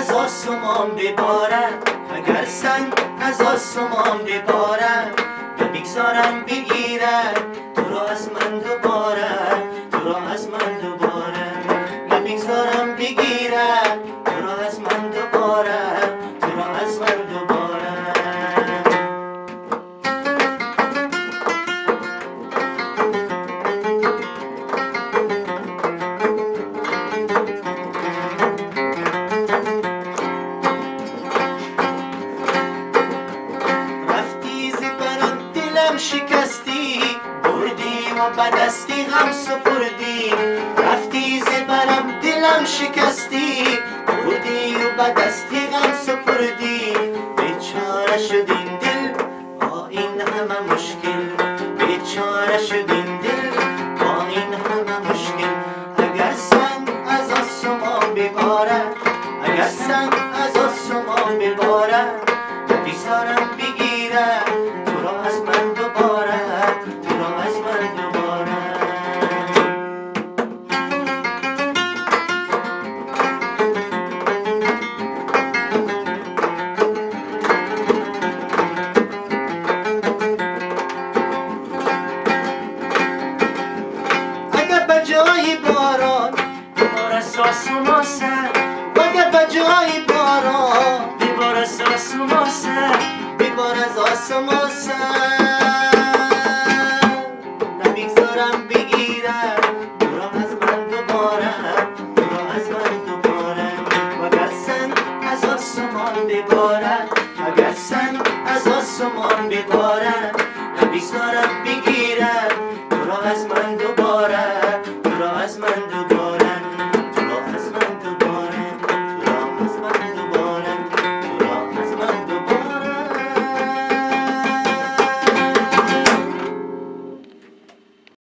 از آسمان ببارد، اگر سنگ از آسمان ببارد، نمیگذارم بگیرد تو را از من دوباره، تو را از من دوباره، نمیگذارم بگیرد تو را از من دوباره، تو را از من دوباره. شکستی بردی و بدستی غم سپردی، رفتی زبرم دلم شکستی بردی و بدستی غم سپردی، بیچاره شد این دل با این همه مشکل، بیچاره شد این دل با این همه مشکل. اگر سنگ از آسمان ببارد، اگر سنگ از آسمان ببارد، نمیگذارم بگیرد تو را از من دوباره، تو را از من دوباره. اگر به جای باران ببار از آسمان سر، اگر به جای باران ببار از آسمان سر، ببار از آسمان سر، نمیگذارم بگیرد تو را از من دوباره، تو را از من دوباره. اگر سنگ از آسمان ببارد، اگر سنگ از آسمان ببارد، نمیگذارم بگیرد